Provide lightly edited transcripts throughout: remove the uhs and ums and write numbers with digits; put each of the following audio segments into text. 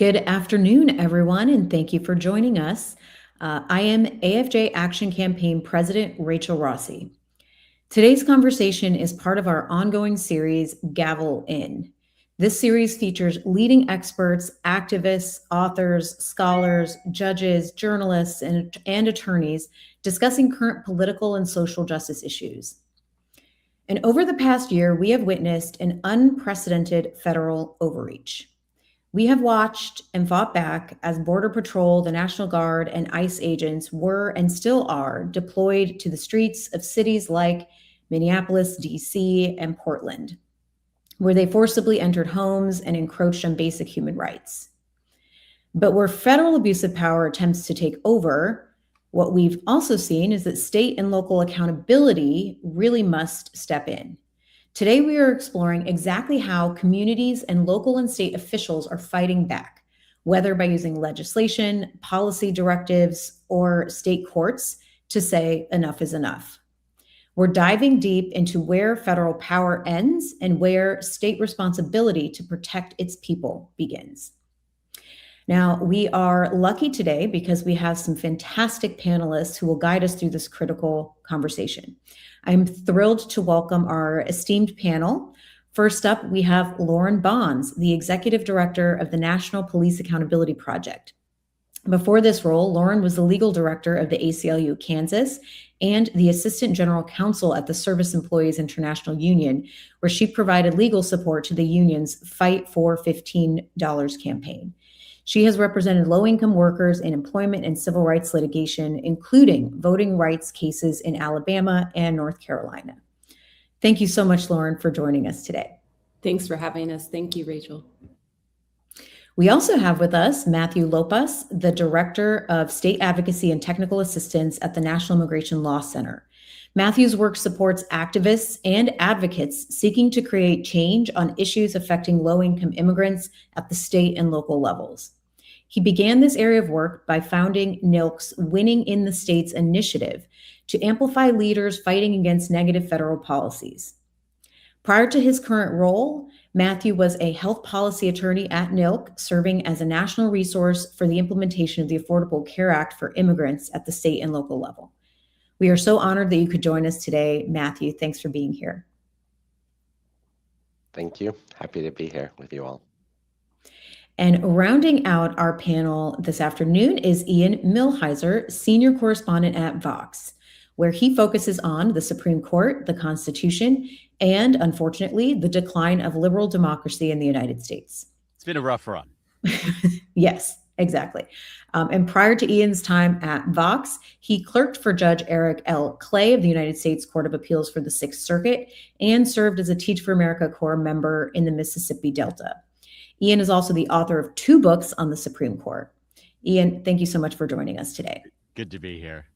Good afternoon, everyone, and thank you for joining us. I am AFJ Action Campaign President Rachel Rossi. Today's conversation is part of our ongoing series, Gavel In. This series features leading experts, activists, authors, scholars, judges, journalists, and attorneys discussing current political and social justice issues. And over the past year, we have witnessed an unprecedented federal overreach. We have watched and fought back as Border Patrol, the National Guard, and ICE agents were and still are deployed to the streets of cities like Minneapolis, DC, and Portland, where they forcibly entered homes and encroached on basic human rights. But where federal abuse of power attempts to take over, what we've also seen is that state and local accountability really must step in. Today, we are exploring exactly how communities and local and state officials are fighting back, whether by using legislation, policy directives, or state courts to say enough is enough. We're diving deep into where federal power ends and where state responsibility to protect its people begins. Now, we are lucky today because we have some fantastic panelists who will guide us through this critical conversation. I'm thrilled to welcome our esteemed panel. First up, we have Lauren Bonds, the Executive Director of the National Police Accountability Project. Before this role, Lauren was the Legal Director of the ACLU Kansas and the Assistant General Counsel at the Service Employees International Union, where she provided legal support to the union's Fight for $15 campaign. She has represented low-income workers in employment and civil rights litigation, including voting rights cases in Alabama and North Carolina. Thank you so much, Lauren, for joining us today. Thanks for having us. Thank you, Rachel. We also have with us Matthew Lopas, the Director of State Advocacy and Technical Assistance at the National Immigration Law Center. Matthew's work supports activists and advocates seeking to create change on issues affecting low-income immigrants at the state and local levels. He began this area of work by founding NILC's Winning in the States initiative to amplify leaders fighting against negative federal policies. Prior to his current role, Matthew was a health policy attorney at NILC, serving as a national resource for the implementation of the Affordable Care Act for immigrants at the state and local level. We are so honored that you could join us today, Matthew. Thanks for being here. Thank you. Happy to be here with you all. And rounding out our panel this afternoon is Ian Millhiser, Senior Correspondent at Vox, where he focuses on the Supreme Court, the Constitution, and unfortunately, the decline of liberal democracy in the United States. It's been a rough run. Yes, exactly. And prior to Ian's time at Vox, he clerked for Judge Eric L. Clay of the United States Court of Appeals for the Sixth Circuit and served as a Teach for America Corps member in the Mississippi Delta. Ian is also the author of 2 books on the Supreme Court. Ian, thank you so much for joining us today. Good to be here.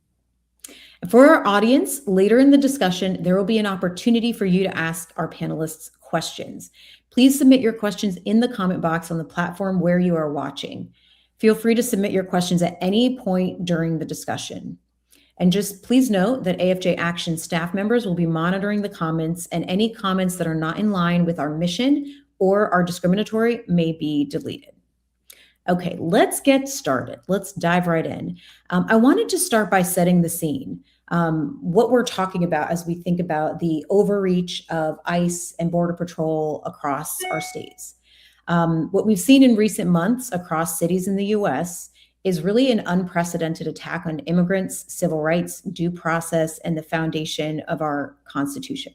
For our audience, later in the discussion, there will be an opportunity for you to ask our panelists questions. Please submit your questions in the comment box on the platform where you are watching. Feel free to submit your questions at any point during the discussion. And just please note that AFJ Action staff members will be monitoring the comments, and any comments that are not in line with our mission or are discriminatory may be deleted. Okay, let's get started. Let's dive right in. I wanted to start by setting the scene. What we're talking about as we think about the overreach of ICE and Border Patrol across our states. What we've seen in recent months across cities in the US is really an unprecedented attack on immigrants, civil rights, due process, and the foundation of our Constitution.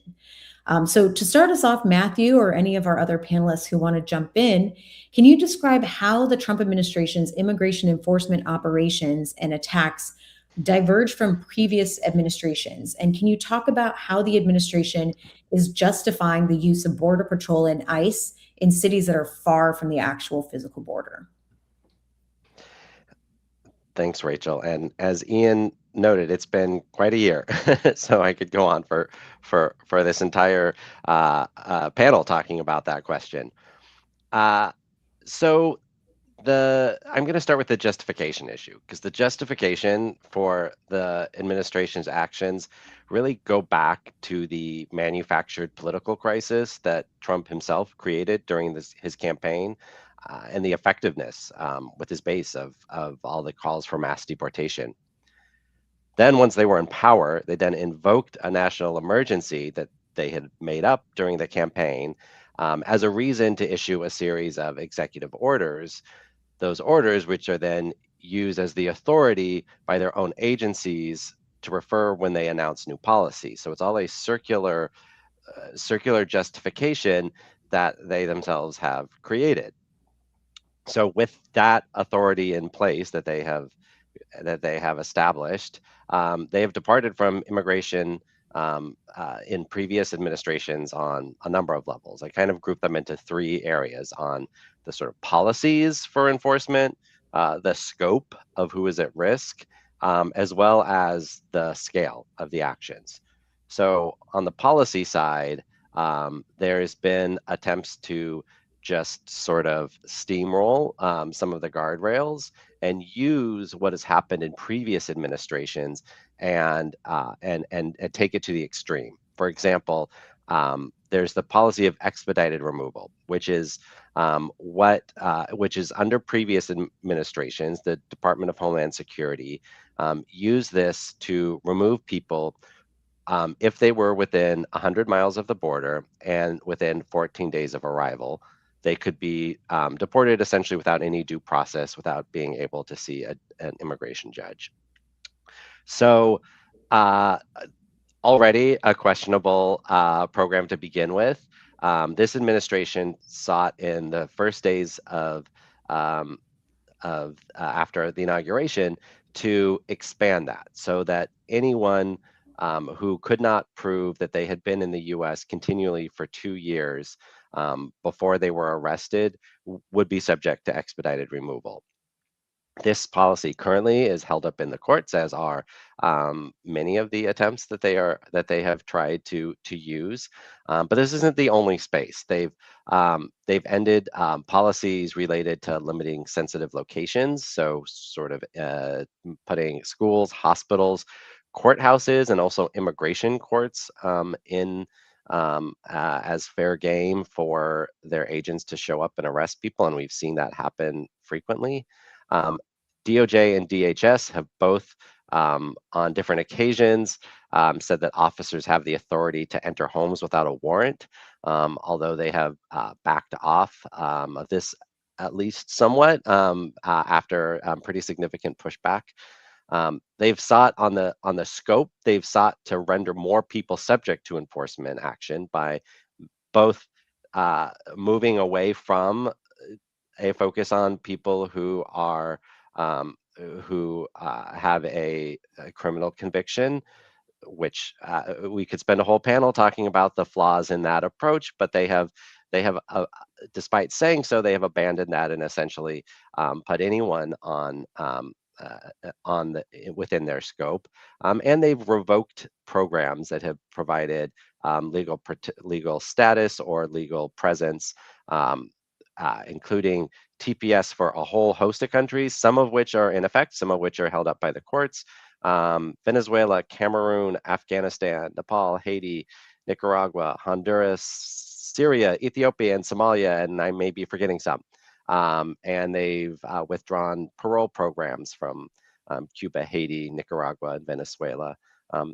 So to start us off, Matthew, or any of our other panelists who want to jump in, can you describe how the Trump administration's immigration enforcement operations and attacks diverge from previous administrations? And can you talk about how the administration is justifying the use of Border Patrol and ICE in cities that are far from the actual physical border? Thanks, Rachel. And as Ian noted, it's been quite a year, so I could go on for this entire panel talking about that question. So I'm going to start with the justification issue, because the justification for the administration's actions really go back to the manufactured political crisis that Trump himself created during his campaign. and the effectiveness with his base of all the calls for mass deportation. Then once they were in power, they then invoked a national emergency that they had made up during the campaign as a reason to issue a series of executive orders, those orders which are then used as the authority by their own agencies to refer when they announce new policy. So it's all a circular justification that they themselves have created. So with that authority in place that they have established, they have departed from immigration in previous administrations on a number of levels. I kind of group them into three areas: on the sort of policies for enforcement, the scope of who is at risk, as well as the scale of the actions. So on the policy side, there's been attempts to just sort of steamroll some of the guardrails and use what has happened in previous administrations and take it to the extreme. For example, there's the policy of expedited removal, which is which is under previous administrations. The Department of Homeland Security used this to remove people if they were within 100 miles of the border and within 14 days of arrival. They could be deported essentially without any due process, without being able to see an immigration judge. So already a questionable program to begin with. This administration sought in the first days of after the inauguration to expand that so that anyone who could not prove that they had been in the U.S. continually for 2 years before they were arrested would be subject to expedited removal. This policy currently is held up in the courts, as are many of the attempts that they have tried to use. But this isn't the only space. They've ended policies related to limiting sensitive locations, so sort of putting schools, hospitals, courthouses, and also immigration courts in as fair game for their agents to show up and arrest people, and we've seen that happen frequently. DOJ and DHS have both, on different occasions, said that officers have the authority to enter homes without a warrant, although they have backed off of this at least somewhat after pretty significant pushback. They've sought on the scope, they've sought to render more people subject to enforcement action by both moving away from a focus on people who are have a criminal conviction, which we could spend a whole panel talking about the flaws in that approach, but they have despite saying so, they have abandoned that and essentially put anyone on within their scope, and they've revoked programs that have provided legal status or legal presence, including TPS for a whole host of countries, some of which are in effect, some of which are held up by the courts. Venezuela, Cameroon, Afghanistan, Nepal, Haiti, Nicaragua, Honduras, Syria, Ethiopia, and Somalia, and I may be forgetting some. And they've withdrawn parole programs from Cuba, Haiti, Nicaragua, and Venezuela,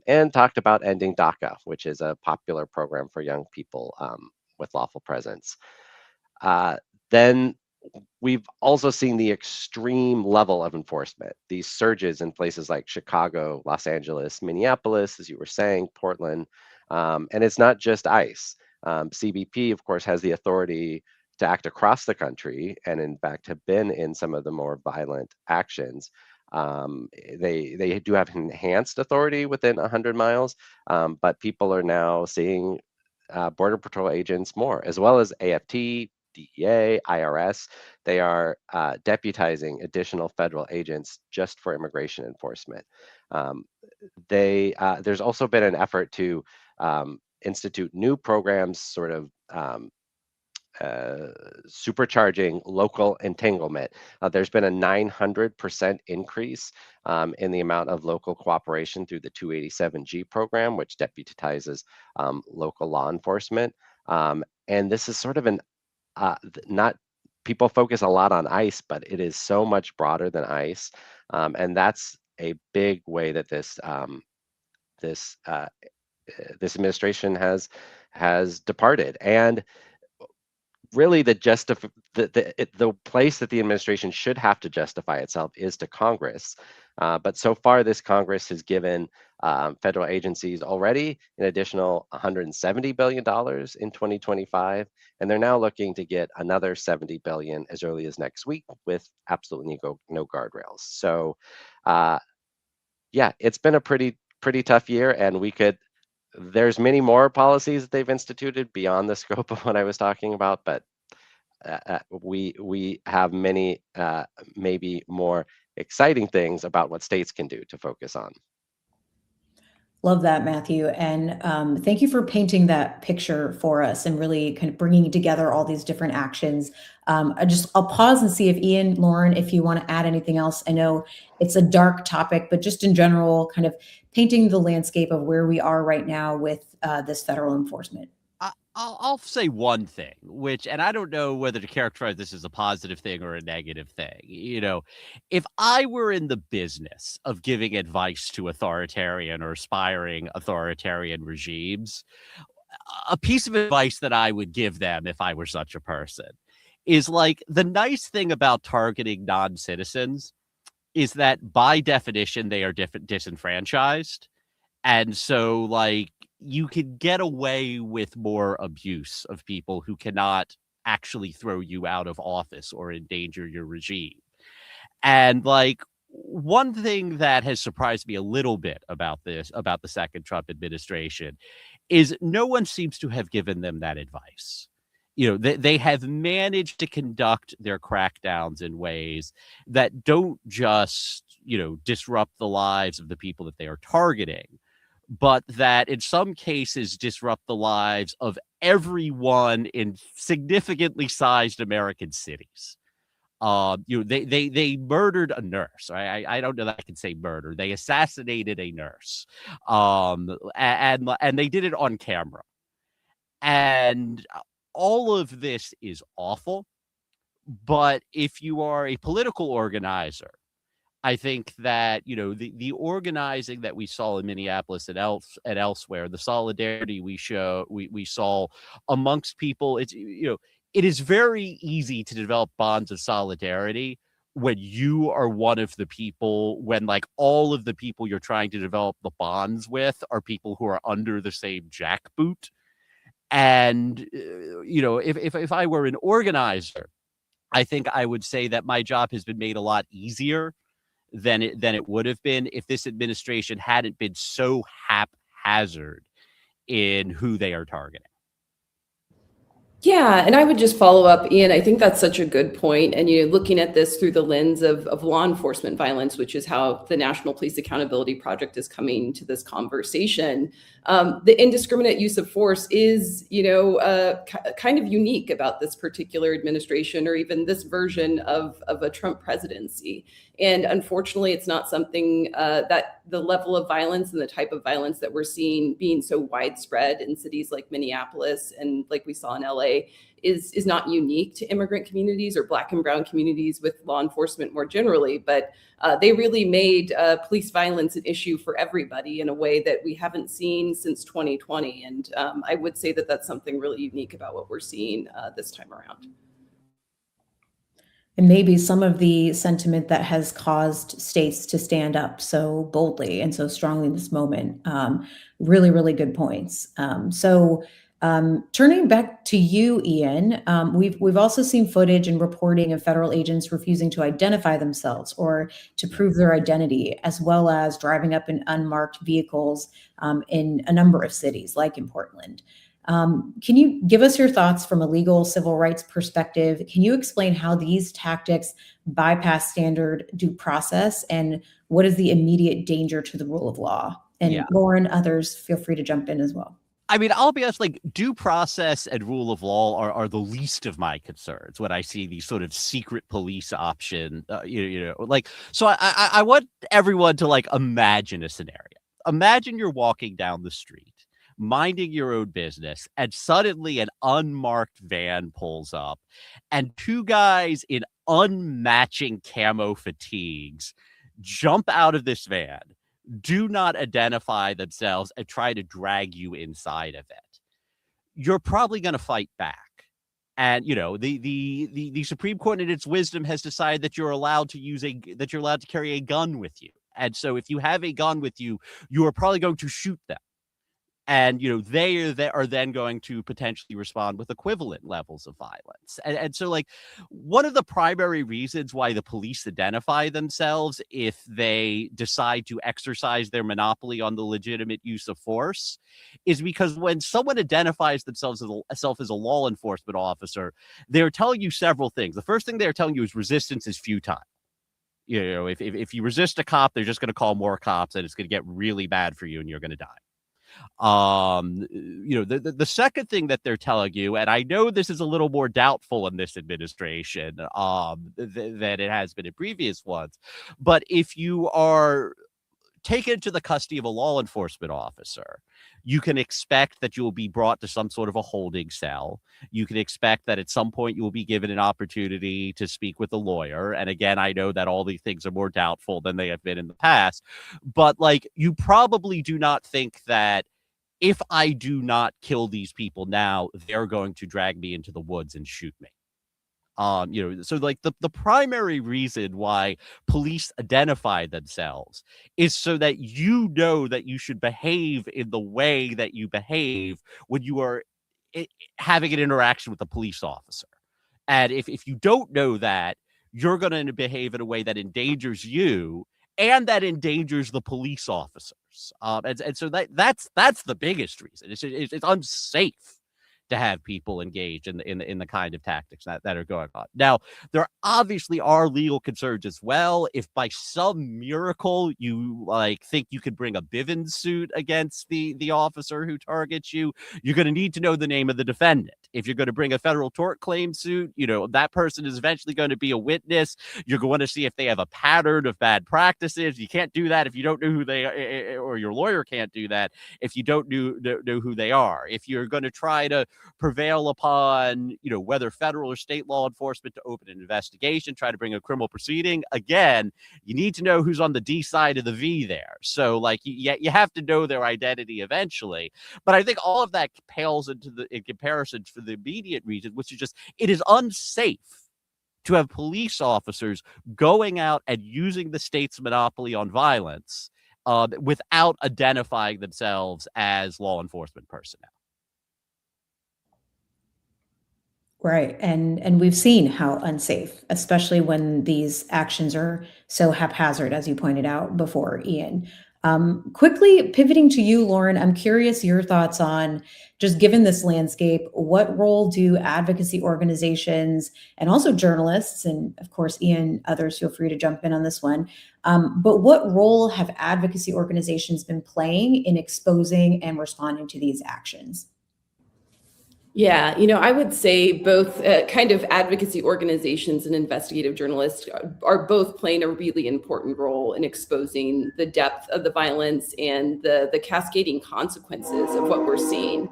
and talked about ending DACA, which is a popular program for young people with lawful presence. Then we've also seen the extreme level of enforcement, these surges in places like Chicago, Los Angeles, Minneapolis, as you were saying, Portland, and it's not just ICE. CBP, of course, has the authority to act across the country, and in fact have been in some of the more violent actions. They do have enhanced authority within 100 miles, but people are now seeing Border Patrol agents more, as well as AFT, DEA, IRS. They are deputizing additional federal agents just for immigration enforcement. There's also been an effort to institute new programs, sort of supercharging local entanglement. There's been a 900% increase in the amount of local cooperation through the 287G program, which deputizes local law enforcement. And this is sort of an not people focus a lot on ICE, but it is so much broader than ICE, and that's a big way that this this administration has departed. And really, the place that the administration should have to justify itself is to Congress. But so far, this Congress has given federal agencies already an additional $170 billion in 2025, and they're now looking to get another $70 billion as early as next week with absolutely no guardrails. So, yeah, it's been a pretty tough year, and there's many more policies that they've instituted beyond the scope of what I was talking about, but we have many maybe more exciting things about what states can do to focus on. Love that, Matthew. And thank you for painting that picture for us and really kind of bringing together all these different actions. I'll pause and see if Ian, Lauren, if you want to add anything else. I know it's a dark topic, but just in general, kind of painting the landscape of where we are right now with this federal enforcement. I'll say one thing, and I don't know whether to characterize this as a positive thing or a negative thing. If I were in the business of giving advice to authoritarian or aspiring authoritarian regimes, a piece of advice that I would give them if I were such a person is like, the nice thing about targeting non-citizens is that by definition, they are disenfranchised. And so, like, you could get away with more abuse of people who cannot actually throw you out of office or endanger your regime. And like, one thing that has surprised me a little bit about the second Trump administration is no one seems to have given them that advice. They have managed to conduct their crackdowns in ways that don't just, disrupt the lives of the people that they are targeting, but that in some cases disrupt the lives of everyone in significantly sized American cities. They murdered a nurse. I don't know that I can say murder. They assassinated a nurse, and they did it on camera. And all of this is awful. But if you are a political organizer, I think that, the organizing that we saw in Minneapolis and elsewhere, the solidarity we saw amongst people, it is very easy to develop bonds of solidarity when you are one of the people, when like all of the people you're trying to develop the bonds with are people who are under the same jackboot. And, if I were an organizer, I think I would say that my job has been made a lot easier than it would have been if this administration hadn't been so haphazard in who they are targeting. Yeah, and I would just follow up, Ian. I think that's such a good point. And looking at this through the lens of law enforcement violence, which is how the National Police Accountability Project is coming to this conversation. The indiscriminate use of force is, kind of unique about this particular administration, or even this version of a Trump presidency. And unfortunately, it's not something that the level of violence and the type of violence that we're seeing being so widespread in cities like Minneapolis and like we saw in LA is not unique to immigrant communities or Black and brown communities with law enforcement more generally. But they really made police violence an issue for everybody in a way that we haven't seen since 2020. And I would say that that's something really unique about what we're seeing this time around. And maybe some of the sentiment that has caused states to stand up so boldly and so strongly in this moment. Really, really good points. Turning back to you, Ian, we've also seen footage and reporting of federal agents refusing to identify themselves or to prove their identity, as well as driving up in unmarked vehicles in a number of cities, like in Portland. Can you give us your thoughts from a legal civil rights perspective? Can you explain how these tactics bypass standard due process, and what is the immediate danger to the rule of law? And Lauren, others, feel free to jump in as well. I mean, I'll be honest, like, due process and rule of law are the least of my concerns when I see these sort of secret police option, so I want everyone to like imagine a scenario. Imagine you're walking down the street minding your own business, and suddenly an unmarked van pulls up, and two guys in unmatching camo fatigues jump out of this van, do not identify themselves, and try to drag you inside of it. You're probably going to fight back. And the Supreme Court in its wisdom has decided that you're allowed to carry a gun with you. And so if you have a gun with you, you are probably going to shoot them. And, they are then going to potentially respond with equivalent levels of violence. And so, like, one of the primary reasons why the police identify themselves if they decide to exercise their monopoly on the legitimate use of force is because when someone identifies themselves as a law enforcement officer, they're telling you several things. The first thing they're telling you is resistance is futile. If you resist a cop, they're just going to call more cops, and it's going to get really bad for you, and you're going to die. The second thing that they're telling you, and I know this is a little more doubtful in this administration than it has been in previous ones, but if you are taken into the custody of a law enforcement officer, you can expect that you will be brought to some sort of a holding cell. You can expect that at some point you will be given an opportunity to speak with a lawyer. And again, I know that all these things are more doubtful than they have been in the past, but like, you probably do not think that if I do not kill these people now, they're going to drag me into the woods and shoot me. So like the primary reason why police identify themselves is so that you know that you should behave in the way that you behave when you are having an interaction with a police officer. And if you don't know that, you're going to behave in a way that endangers you and that endangers the police officers. And so that's the biggest reason. It's unsafe to have people engage in the kind of tactics that are going on. Now, there obviously are legal concerns as well. If by some miracle you think you could bring a Bivens suit against the officer who targets you, you're going to need to know the name of the defendant. If you're going to bring a federal tort claim suit, that person is eventually going to be a witness. You're going to see if they have a pattern of bad practices. You can't do that if you don't know who they are, or your lawyer can't do that if you don't know who they are. If you're going to try to prevail upon, whether federal or state law enforcement to open an investigation, try to bring a criminal proceeding, again, you need to know who's on the D side of the V there. So you have to know their identity eventually. But I think all of that pales in comparison for the immediate reason, which is just, it is unsafe to have police officers going out and using the state's monopoly on violence without identifying themselves as law enforcement personnel. Right. And we've seen how unsafe, especially when these actions are so haphazard, as you pointed out before, Ian. Quickly pivoting to you, Lauren, I'm curious your thoughts on, just given this landscape, what role do advocacy organizations and also journalists, and of course, Ian, others, feel free to jump in on this one, but what role have advocacy organizations been playing in exposing and responding to these actions? Yeah, I would say both kind of advocacy organizations and investigative journalists are both playing a really important role in exposing the depth of the violence and the cascading consequences of what we're seeing.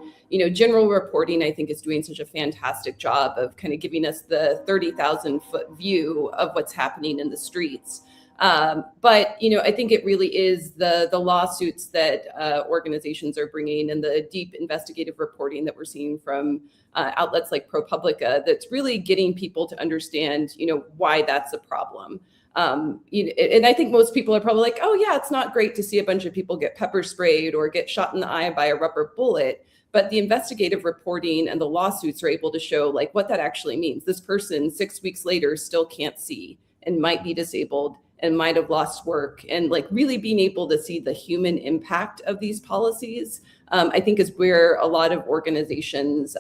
General reporting, I think, is doing such a fantastic job of kind of giving us the 30,000-foot view of what's happening in the streets. But I think it really is the lawsuits that organizations are bringing and the deep investigative reporting that we're seeing from outlets like ProPublica that's really getting people to understand, why that's a problem. And I think most people are probably like, oh yeah, it's not great to see a bunch of people get pepper sprayed or get shot in the eye by a rubber bullet. But the investigative reporting and the lawsuits are able to show what that actually means. This person 6 weeks later still can't see and might be disabled and might have lost work, and really being able to see the human impact of these policies, I think is where a lot of organizations,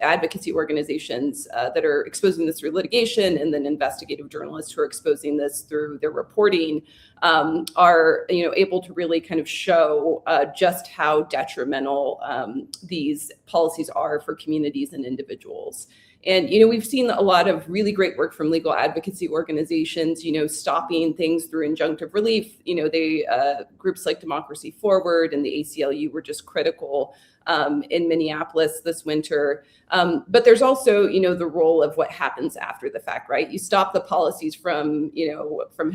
advocacy organizations that are exposing this through litigation, and then investigative journalists who are exposing this through their reporting, are able to really kind of show just how detrimental these policies are for communities and individuals. And, we've seen a lot of really great work from legal advocacy organizations, stopping things through injunctive relief. Groups like Democracy Forward and the ACLU were just critical in Minneapolis this winter. But there's also, the role of what happens after the fact, right? You stop the policies from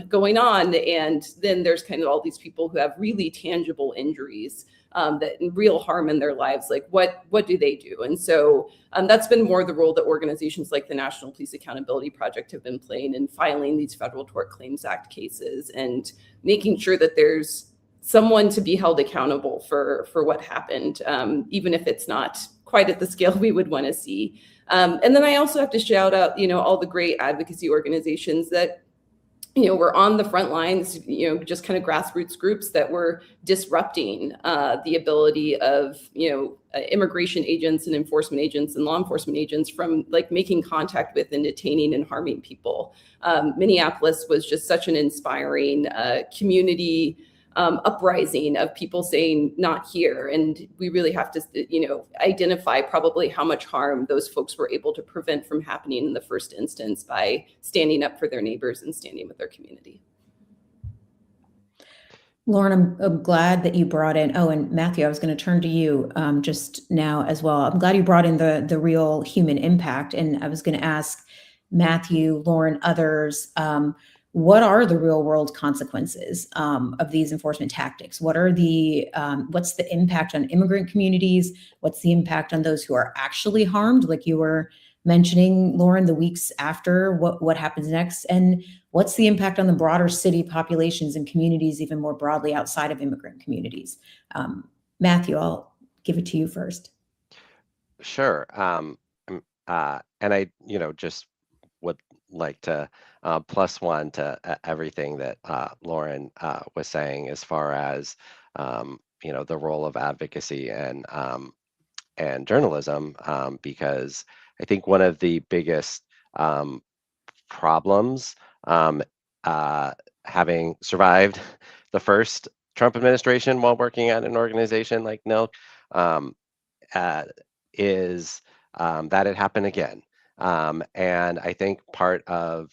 going on, and then there's kind of all these people who have really tangible injuries that real harm in their lives. Like what do they do? And so that's been more the role that organizations like the National Police Accountability Project have been playing in filing these Federal Tort Claims Act cases and making sure that there's someone to be held accountable for what happened, even if it's not quite at the scale we would want to see. And then I also have to shout out, all the great advocacy organizations that were on the front lines, just kind of grassroots groups that were disrupting the ability of, immigration agents and enforcement agents and law enforcement agents from like making contact with and detaining and harming people. Minneapolis was just such an inspiring community uprising of people saying not here. And we really have to, identify probably how much harm those folks were able to prevent from happening in the first instance by standing up for their neighbors and standing with their community. Lauren, I'm glad that you brought in, and Matthew, I was going to turn to you just now as well. I'm glad you brought in the real human impact. And I was going to ask Matthew, Lauren, others, what are the real world consequences of these enforcement tactics? What are what's the impact on immigrant communities? What's the impact on those who are actually harmed? Like you were mentioning, Lauren, the weeks after, what happens next? And what's the impact on the broader city populations and communities, even more broadly outside of immigrant communities? Matthew, I'll give it to you first. Sure. And I, just would like to plus one to everything that Lauren was saying as far as the role of advocacy and journalism, because I think one of the biggest problems, having survived the first Trump administration while working at an organization like NILC, is that it happened again. And I think part of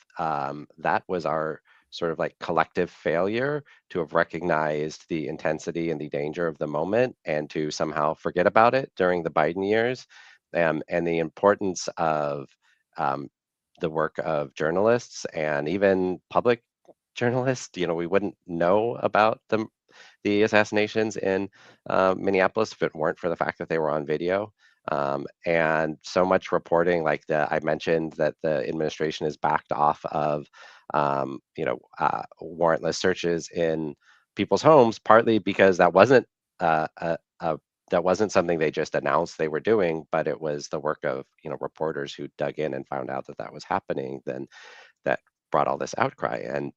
that was our sort of like collective failure to have recognized the intensity and the danger of the moment and to somehow forget about it during the Biden years, and the importance of the work of journalists and even public journalists. We wouldn't know about the assassinations in Minneapolis if it weren't for the fact that they were on video. And so much reporting, like I mentioned that the administration is backed off of, warrantless searches in people's homes, partly because that wasn't something they just announced they were doing, but it was the work of reporters who dug in and found out that was happening. Then that brought all this outcry. And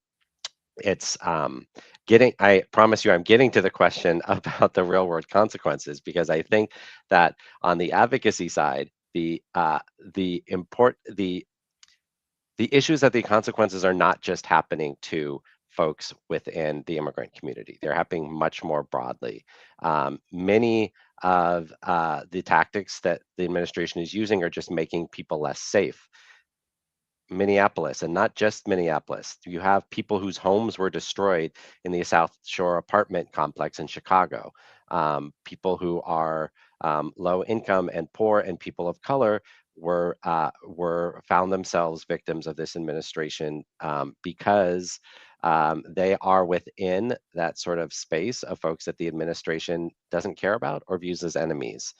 it's I promise you, I'm getting to the question about the real world consequences, because I think that on the advocacy side, the issues that the consequences are not just happening to folks within the immigrant community. They're happening much more broadly. Many of the tactics that the administration is using are just making people less safe. Minneapolis, and not just Minneapolis. You have people whose homes were destroyed in the South Shore apartment complex in Chicago. People who are low income and poor and people of color were found themselves victims of this administration because they are within that sort of space of folks that the administration doesn't care about or views as enemies.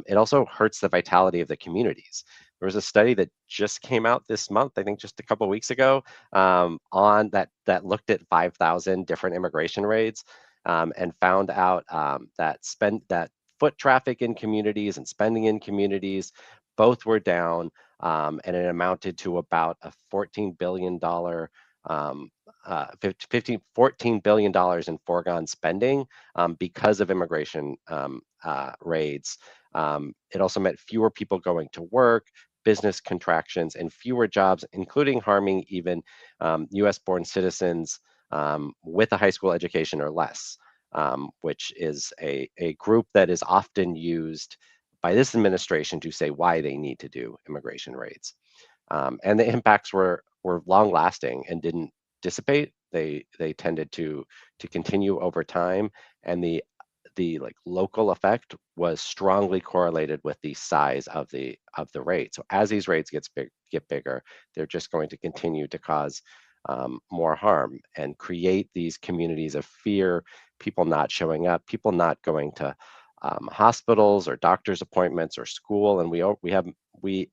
It also hurts the vitality of the communities. There was a study that just came out this month, I think just a couple of weeks ago, on that looked at 5,000 different immigration raids, and found out that foot traffic in communities and spending in communities both were down, and it amounted to about a $14 billion $14 billion in foregone spending because of immigration raids. It also meant fewer people going to work, business contractions, and fewer jobs, including harming even US-born citizens with a high school education or less, which is a group that is often used by this administration to say why they need to do immigration raids. And the impacts were long lasting and didn't dissipate. They tended to continue over time, and the like local effect was strongly correlated with the size of the raid. So as these raids get bigger, they're just going to continue to cause more harm and create these communities of fear, people not showing up, people not going to hospitals or doctor's appointments or school. And we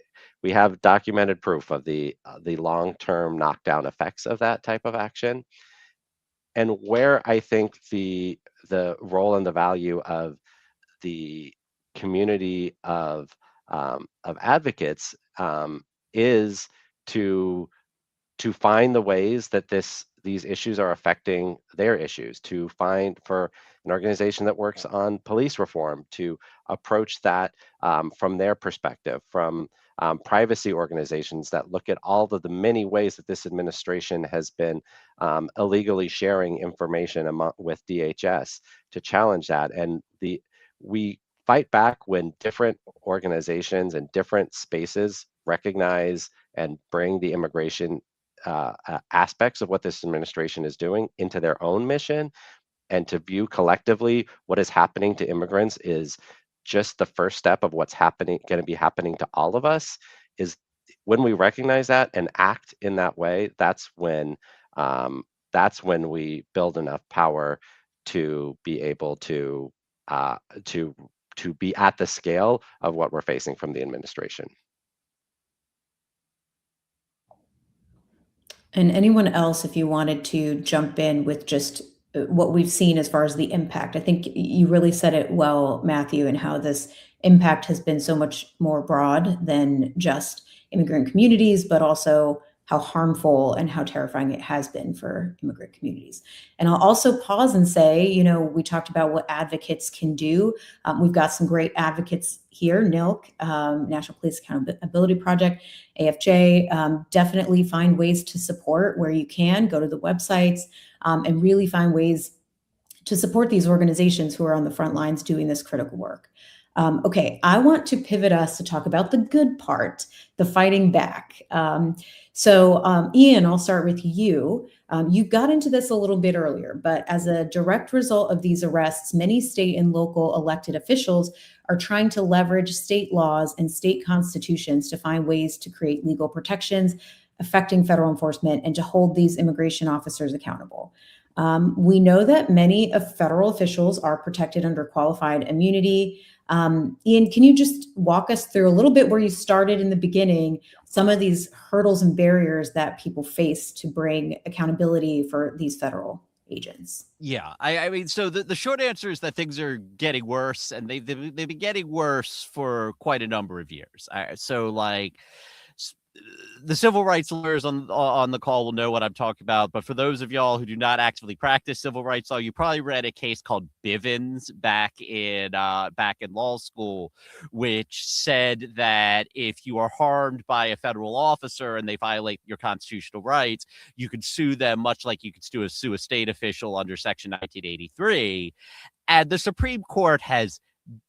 have documented proof of the long-term knockdown effects of that type of action. And where I think the role and the value of the community of advocates is to find the ways that these issues are affecting their issues, to find for an organization that works on police reform to approach that from their perspective, from privacy organizations that look at all of the many ways that this administration has been illegally sharing information with DHS to challenge that. And we fight back when different organizations and different spaces recognize and bring the immigration aspects of what this administration is doing into their own mission, and to view collectively what is happening to immigrants is just the first step of what's going to be happening to all of us. Is when we recognize that and act in that way, that's when we build enough power to be able to be at the scale of what we're facing from the administration. And anyone else, if you wanted to jump in with just what we've seen as far as the impact. I think you really said it well, Matthew, and how this impact has been so much more broad than just immigrant communities, but also how harmful and how terrifying it has been for immigrant communities. And I'll also pause and say, we talked about what advocates can do. We've got some great advocates here, NILC, National Police Accountability Project, AFJ. Definitely find ways to support where you can. Go to the websites and really find ways to support these organizations who are on the front lines doing this critical work. Okay, I want to pivot us to talk about the good part, the fighting back. So Ian, I'll start with you. You got into this a little bit earlier, but as a direct result of these arrests, many state and local elected officials are trying to leverage state laws and state constitutions to find ways to create legal protections affecting federal enforcement and to hold these immigration officers accountable. We know that many of federal officials are protected under qualified immunity. Ian, can you just walk us through a little bit where you started in the beginning, some of these hurdles and barriers that people face to bring accountability for these federal agents? Yeah, I mean, so the short answer is that things are getting worse, and they've been getting worse for quite a number of years. So like, the civil rights lawyers on the call will know what I'm talking about. But for those of y'all who do not actively practice civil rights law, you probably read a case called Bivens back in law school, which said that if you are harmed by a federal officer and they violate your constitutional rights, you could sue them much like you could sue a state official under Section 1983. And the Supreme Court has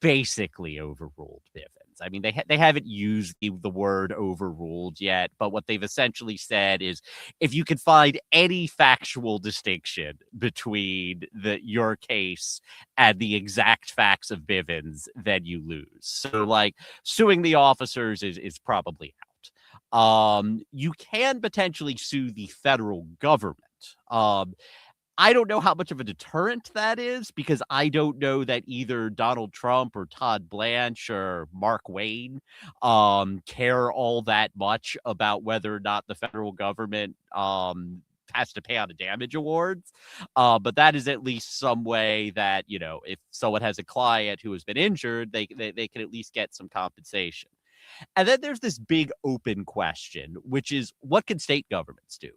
basically overruled Bivens. I mean, they haven't used the word overruled yet, but what they've essentially said is if you can find any factual distinction between your case and the exact facts of Bivens, then you lose. So like suing the officers is probably out. You can potentially sue the federal government. I don't know how much of a deterrent that is, because I don't know that either Donald Trump or Todd Blanche or Mark Wayne care all that much about whether or not the federal government has to pay out a damage awards. But that is at least some way that, if someone has a client who has been injured, they can at least get some compensation. And then there's this big open question, which is what can state governments do?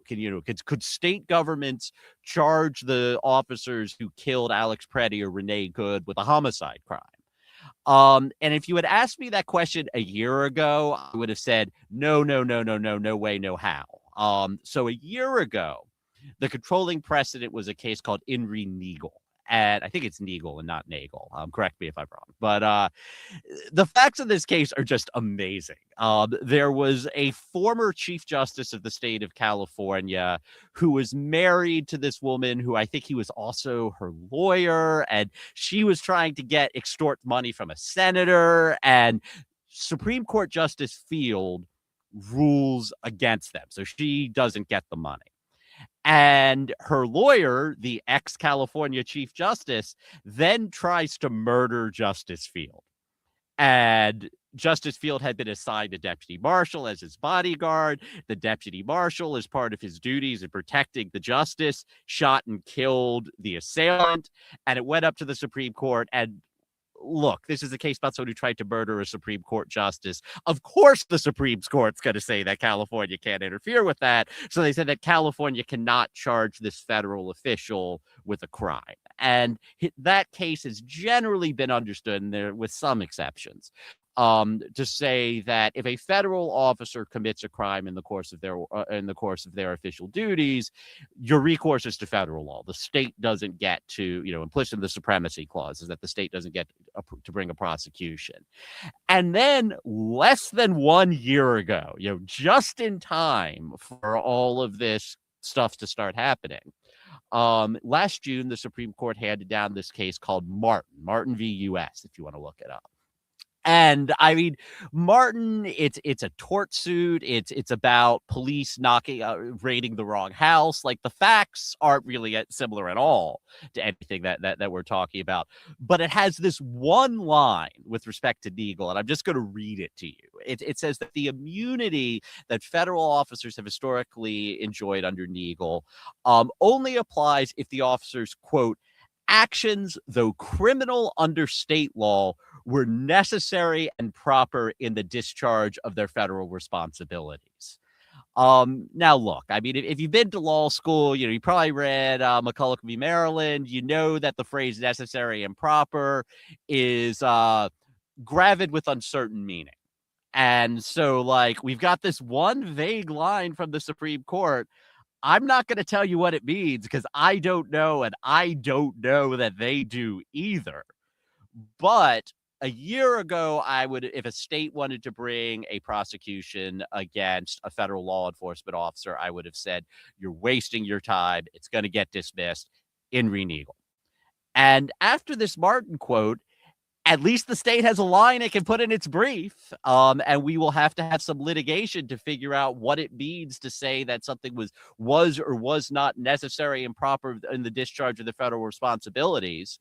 Could state governments charge the officers who killed Alex Preddy or Renee Good with a homicide crime? And if you had asked me that question a year ago, I would have said, no way, no how. So a year ago, the controlling precedent was a case called In re Neagle. and I think it's Nagel and not Nagel. Correct me if I'm wrong. But the facts of this case are just amazing. There was a former Chief Justice of the state of California who was married to this woman who I think he was also her lawyer, and she was trying to extort money from a senator, and Supreme Court Justice Field rules against them. So she doesn't get the money. And her lawyer, the ex-California Chief Justice, then tries to murder Justice Field. And Justice Field had been assigned a deputy marshal as his bodyguard. The deputy marshal, as part of his duties in protecting the justice, shot and killed the assailant. And it went up to the Supreme Court. And look, this is a case about someone who tried to murder a Supreme Court justice. Of course, the Supreme Court's going to say that California can't interfere with that. So they said that California cannot charge this federal official with a crime. And that case has generally been understood, and there with some exceptions, to say that if a federal officer commits a crime in the course of their official duties, your recourse is to federal law. The state doesn't get to, implicit in the supremacy clause is that the state doesn't get to bring a prosecution. And then less than 1 year ago, just in time for all of this stuff to start happening, last June, the Supreme Court handed down this case called Martin v. U.S., if you want to look it up. And I mean, Martin, it's a tort suit. It's about police raiding the wrong house. Like, the facts aren't really similar at all to anything that we're talking about. But it has this one line with respect to Nagel, and I'm just going to read it to you. It says that the immunity that federal officers have historically enjoyed under Nagel only applies if the officers, quote, actions, though criminal under state law, were necessary and proper in the discharge of their federal responsibilities. Now, look, I mean, if you've been to law school, you probably read McCulloch v. Maryland. You know that the phrase necessary and proper is gravid with uncertain meaning. And so, we've got this one vague line from the Supreme Court. I'm not going to tell you what it means because I don't know, and I don't know that they do either. But a year ago, if a state wanted to bring a prosecution against a federal law enforcement officer, I would have said, you're wasting your time. It's going to get dismissed in re Nagel. And after this Martin quote, at least the state has a line it can put in its brief, and we will have to have some litigation to figure out what it means to say that something was or was not necessary and proper in the discharge of the federal responsibilities.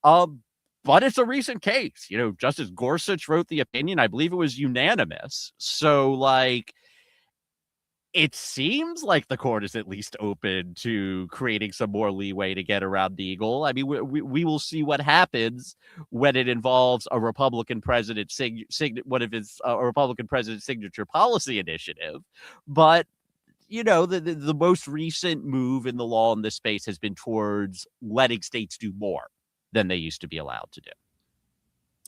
But it's a recent case. Justice Gorsuch wrote the opinion. I believe it was unanimous. So, it seems like the court is at least open to creating some more leeway to get around Nagel. I mean, we will see what happens when it involves a Republican president a Republican president's signature policy initiative. But the most recent move in the law in this space has been towards letting states do more than they used to be allowed to do.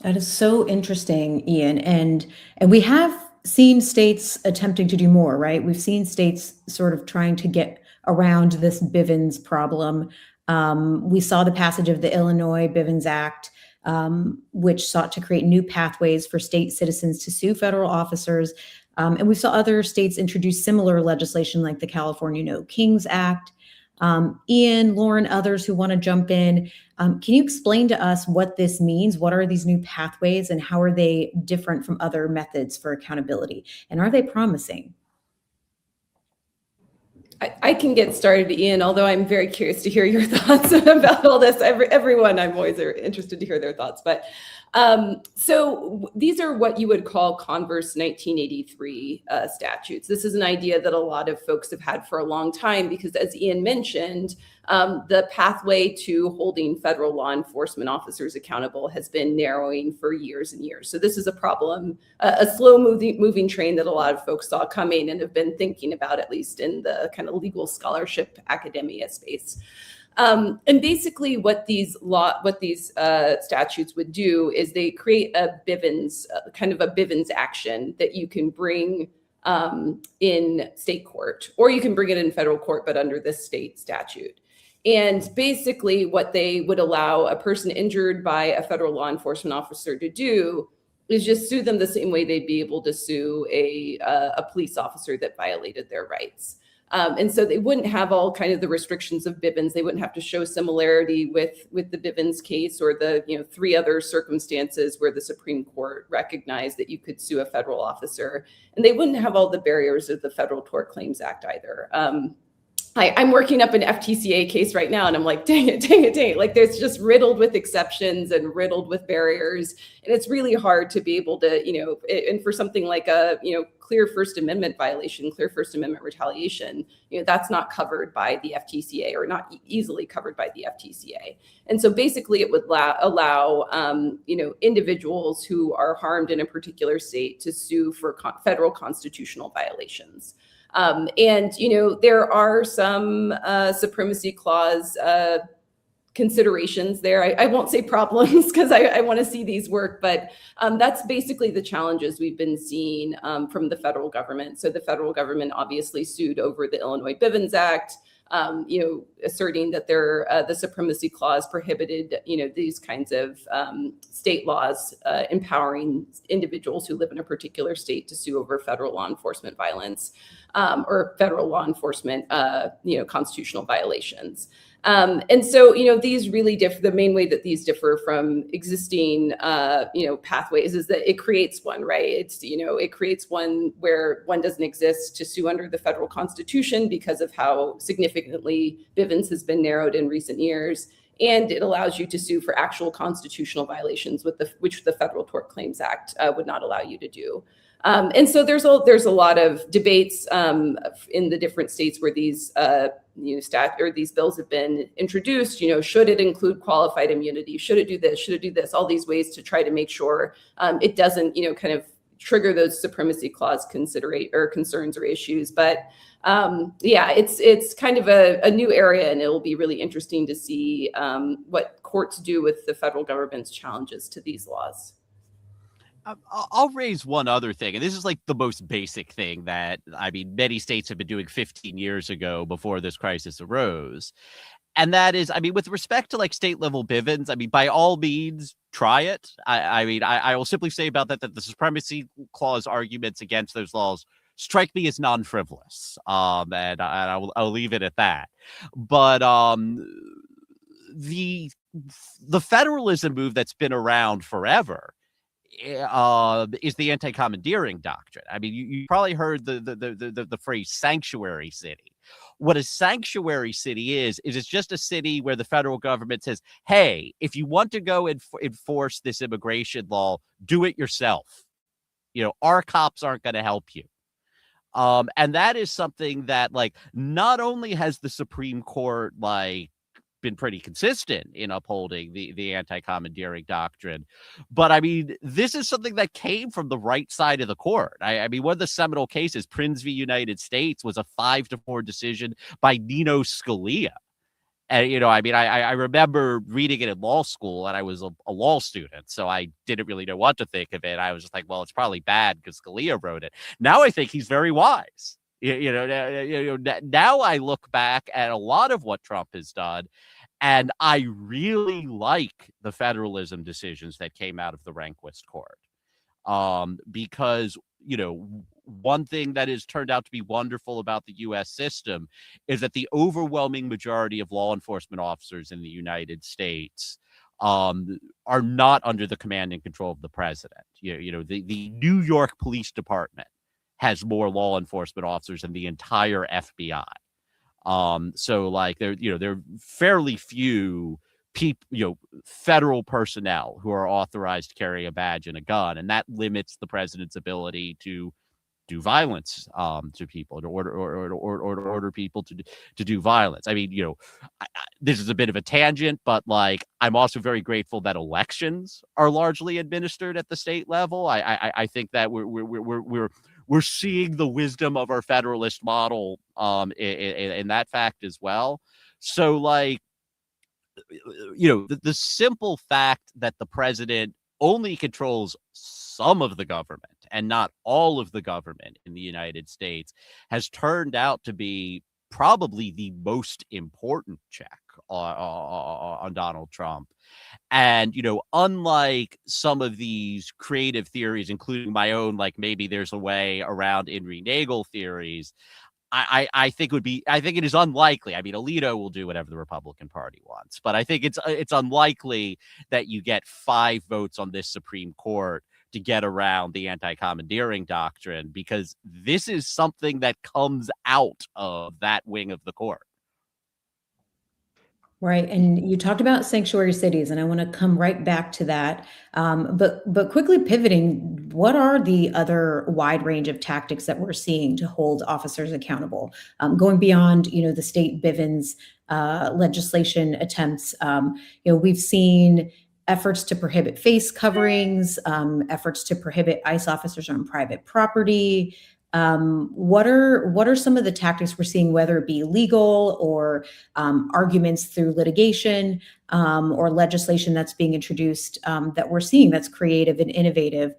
That is so interesting, Ian. And we have seen states attempting to do more, right? We've seen states sort of trying to get around this Bivens problem. We saw the passage of the Illinois Bivens Act, which sought to create new pathways for state citizens to sue federal officers. And we saw other states introduce similar legislation like the California No Kings Act. Ian, Lauren, others who want to jump in, can you explain to us what this means? What are these new pathways and how are they different from other methods for accountability? And are they promising? I can get started, Ian, although I'm very curious to hear your thoughts about all this. Everyone, I'm always interested to hear their thoughts. But so these are what you would call Converse 1983 statutes. This is an idea that a lot of folks have had for a long time because, as Ian mentioned, the pathway to holding federal law enforcement officers accountable has been narrowing for years and years. So this is a problem, a slow moving train that a lot of folks saw coming and have been thinking about, at least in the kind of legal scholarship academia space. And basically what these statutes would do is they create a Bivens, kind of a Bivens action that you can bring in state court, or you can bring it in federal court, but under this state statute. And basically what they would allow a person injured by a federal law enforcement officer to do is just sue them the same way they'd be able to sue a police officer that violated their rights. And so they wouldn't have all kind of the restrictions of Bivens. They wouldn't have to show similarity with the Bivens case or the 3 other circumstances where the Supreme Court recognized that you could sue a federal officer. And they wouldn't have all the barriers of the Federal Tort Claims Act either. I'm working up an FTCA case right now, and I'm like, dang it. Like, there's just riddled with exceptions and riddled with barriers. And it's really hard to be able to, and for something like a, clear First Amendment violation, clear First Amendment retaliation, that's not covered by the FTCA, or not easily covered by the FTCA. And so basically it would allow individuals who are harmed in a particular state to sue for federal constitutional violations. And there are some supremacy clause considerations there. I won't say problems, because I want to see these work, but that's basically the challenges we've been seeing from the federal government. So the federal government obviously sued over the Illinois Bivens Act, asserting that the supremacy clause prohibited, these kinds of state laws empowering individuals who live in a particular state to sue over federal law enforcement violence, or federal law enforcement, constitutional violations. And so, these really differ. The main way that these differ from existing, pathways is that it creates one, right? It's, it creates one where one doesn't exist to sue under the federal Constitution because of how significantly Bivens has been narrowed in recent years. And it allows you to sue for actual constitutional violations, which the Federal Tort Claims Act would not allow you to do. And so there's a lot of debates in the different states where these these bills have been introduced. Should it include qualified immunity? Should it do this? Should it do this? All these ways to try to make sure it doesn't kind of trigger those supremacy clause concerns or issues. But it's kind of a new area, and it will be really interesting to see what courts do with the federal government's challenges to these laws. I'll raise one other thing, and this is like the most basic thing that, many states have been doing 15 years ago before this crisis arose. And that is, with respect to like state level Bivens, by all means, try it. I will simply say about that the supremacy clause arguments against those laws strike me as non-frivolous. And I'll leave it at that. But the federalism move that's been around forever is the anti-commandeering doctrine. You probably heard the phrase sanctuary city. What a sanctuary city is it's just a city where the federal government says, hey, if you want to go and enforce this immigration law, do it yourself. Our cops aren't going to help you. And that is something that, like, not only has the Supreme Court, been pretty consistent in upholding the anti-commandeering doctrine, but this is something that came from the right side of the court. One of the seminal cases, Prins v. United States, was a 5-4 decision by Nino Scalia. And I remember reading it in law school, and I was a law student, so I didn't really know what to think of it. I was just like, well, it's probably bad because Scalia wrote it. Now I think he's very wise. Now I look back at a lot of what Trump has done, and I really like the federalism decisions that came out of the Rehnquist court. Because, one thing that has turned out to be wonderful about the U.S. system is that the overwhelming majority of law enforcement officers in the United States are not under the command and control of the president. The New York Police Department has more law enforcement officers than the entire FBI. So there are fairly few people, federal personnel who are authorized to carry a badge and a gun, and that limits the president's ability to do violence to people, to order people to do violence. This is a bit of a tangent, but I'm also very grateful that elections are largely administered at the state level. I think that we're seeing the wisdom of our federalist model in that fact as well. So the simple fact that the president only controls some of the government and not all of the government in the United States has turned out to be probably the most important check on Donald Trump. And, unlike some of these creative theories, including my own, like maybe there's a way around Henry Nagel theories, I think it is unlikely. I mean, Alito will do whatever the Republican Party wants, but I think it's unlikely that you get 5 votes on this Supreme Court to get around the anti-commandeering doctrine, because this is something that comes out of that wing of the court. Right, and you talked about sanctuary cities, and I want to come right back to that. But quickly pivoting, what are the other wide range of tactics that we're seeing to hold officers accountable, going beyond the state Bivens legislation attempts? We've seen efforts to prohibit face coverings, efforts to prohibit ICE officers on private property. What are some of the tactics we're seeing, whether it be legal or arguments through litigation or legislation that's being introduced that we're seeing that's creative and innovative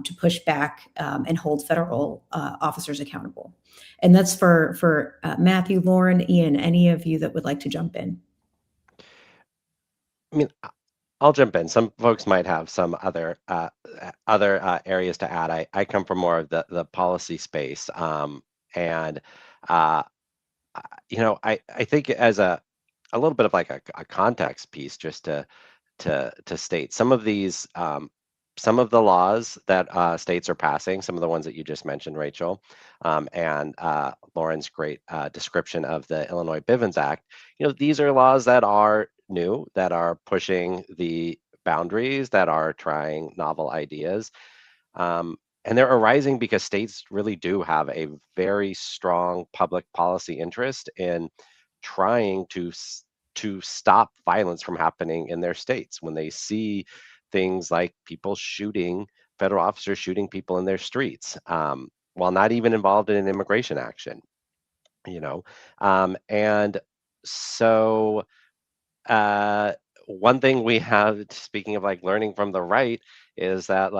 to push back and hold federal officers accountable? And that's for Matthew, Lauren, Ian, any of you that would like to jump in. I mean, I'll jump in. Some folks might have some other areas to add. I come from more of the policy space, and I think as a little bit of like a context piece, just to state some of these some of the laws that states are passing, some of the ones that you just mentioned, Rachel, and Lauren's great description of the Illinois Bivens Act. These are laws that are new, that are pushing the boundaries, that are trying novel ideas. And they're arising because states really do have a very strong public policy interest in trying to stop violence from happening in their states. When they see things like federal officers shooting people in their streets, while not even involved in an immigration action, and so one thing we have, speaking of like learning from the right, is that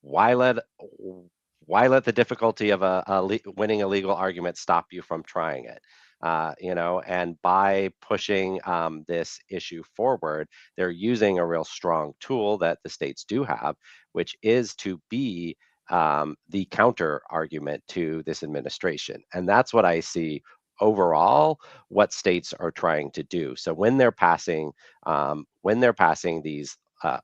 why let the difficulty of winning a legal argument stop you from trying it? And by pushing this issue forward, they're using a real strong tool that the states do have, which is to be the counter argument to this administration. And that's what I see overall what states are trying to do. So when they're passing these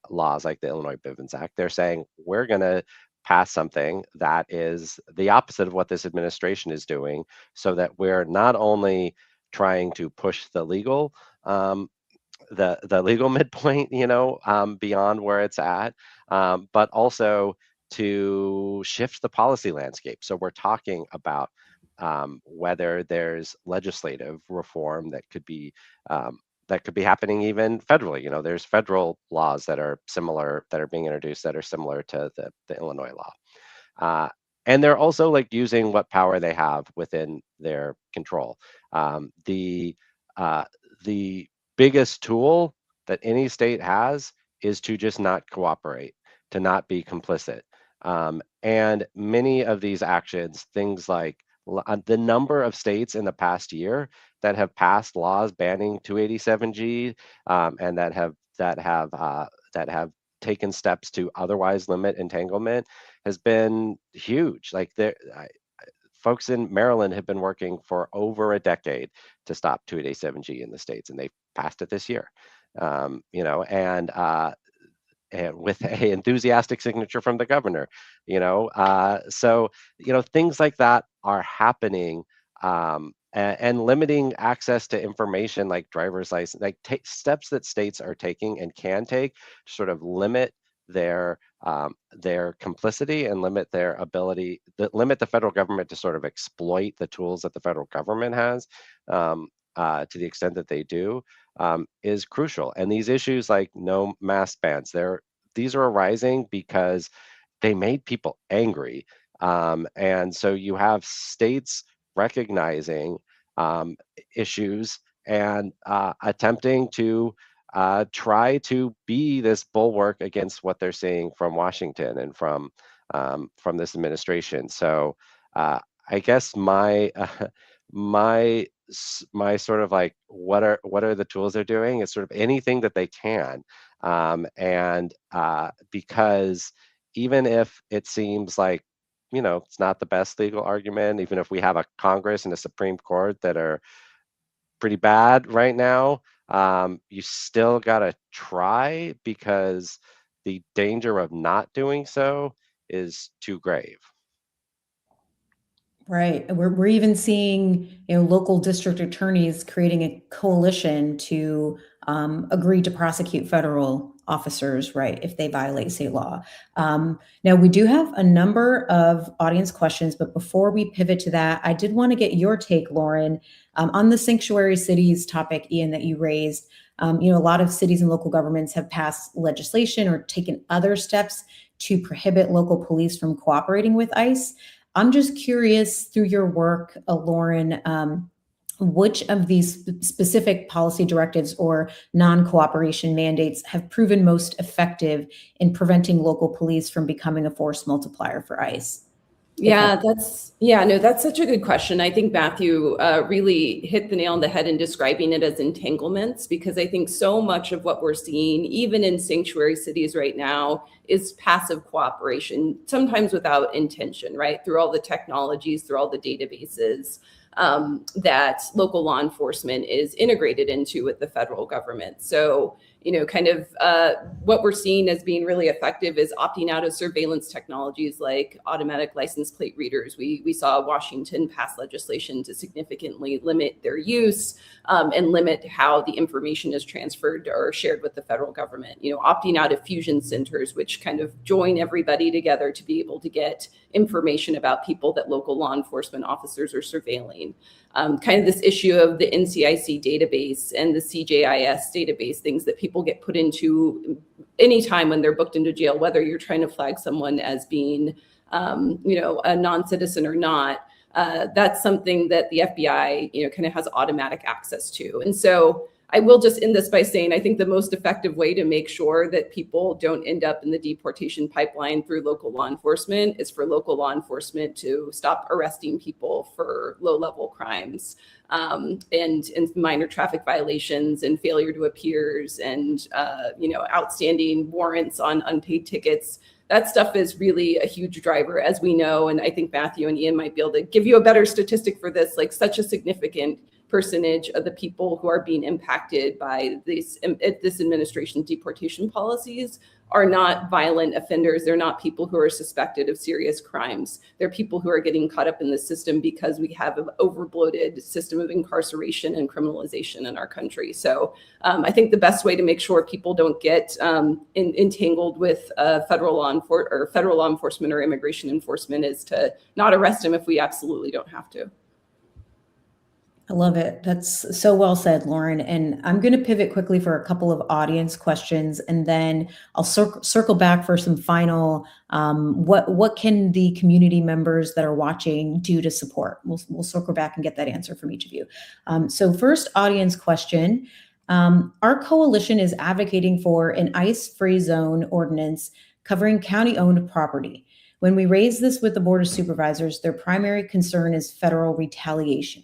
laws like the Illinois Bivens Act, they're saying we're going to pass something that is the opposite of what this administration is doing, so that we're not only trying to push the legal the legal midpoint, beyond where it's at, but also to shift the policy landscape. So we're talking about whether there's legislative reform that could be happening even federally. There's federal laws that are similar, that are being introduced, that are similar to the Illinois law. And they're also like using what power they have within their control. The biggest tool that any state has is to just not cooperate, to not be complicit. And many of these actions, things like the number of states in the past year that have passed laws banning 287G, and that have taken steps to otherwise limit entanglement, has been huge. Like folks in Maryland have been working for over a decade to stop 287G in the states, and they passed it this year. And with a enthusiastic signature from the governor, so things like that are happening, and limiting access to information like driver's license, like steps that states are taking and can take to sort of limit their complicity and limit their ability, limit the federal government to sort of exploit the tools that the federal government has, to the extent that they do, is crucial. And these issues like no mask bans, these are arising because they made people angry. And so you have states recognizing issues and attempting to try to be this bulwark against what they're seeing from Washington and from this administration. So I guess my my sort of like, what are the tools they're doing? It's sort of anything that they can. Because even if it seems like, it's not the best legal argument, even if we have a Congress and a Supreme Court that are pretty bad right now, you still gotta try, because the danger of not doing so is too grave. Right. We're even seeing, local district attorneys creating a coalition to agree to prosecute federal officers, right, if they violate state law. Now, we do have a number of audience questions, but before we pivot to that, I did want to get your take, Lauren, on the sanctuary cities topic, Ian, that you raised. A lot of cities and local governments have passed legislation or taken other steps to prohibit local police from cooperating with ICE. I'm just curious, through your work, Lauren, which of these specific policy directives or non-cooperation mandates have proven most effective in preventing local police from becoming a force multiplier for ICE? That's such a good question. I think Matthew really hit the nail on the head in describing it as entanglements, because I think so much of what we're seeing, even in sanctuary cities right now, is passive cooperation, sometimes without intention, right? Through all the technologies, through all the databases that local law enforcement is integrated into with the federal government. So, what we're seeing as being really effective is opting out of surveillance technologies like automatic license plate readers. We saw Washington pass legislation to significantly limit their use and limit how the information is transferred or shared with the federal government. Opting out of fusion centers, which kind of join everybody together to be able to get information about people that local law enforcement officers are surveilling. Kind of this issue of the NCIC database and the CJIS database, things that people get put into anytime when they're booked into jail, whether you're trying to flag someone as being, a non-citizen or not. That's something that the FBI, kind of has automatic access to. And so I will just end this by saying, I think the most effective way to make sure that people don't end up in the deportation pipeline through local law enforcement is for local law enforcement to stop arresting people for low-level crimes and minor traffic violations and failure to appears and, outstanding warrants on unpaid tickets. That stuff is really a huge driver, as we know. And I think Matthew and Ian might be able to give you a better statistic for this, like such a significant percentage of the people who are being impacted by this administration's deportation policies are not violent offenders. They're not people who are suspected of serious crimes. They're people who are getting caught up in the system because we have an overbloated system of incarceration and criminalization in our country. So I think the best way to make sure people don't get entangled with federal law enforcement or immigration enforcement is to not arrest them if we absolutely don't have to. I love it. That's so well said, Lauren. And I'm going to pivot quickly for a couple of audience questions, and then I'll circle back for some final, what can the community members that are watching do to support? We'll circle back and get that answer from each of you. So first audience question, our coalition is advocating for an ICE-free zone ordinance covering county-owned property. When we raise this with the Board of Supervisors, their primary concern is federal retaliation.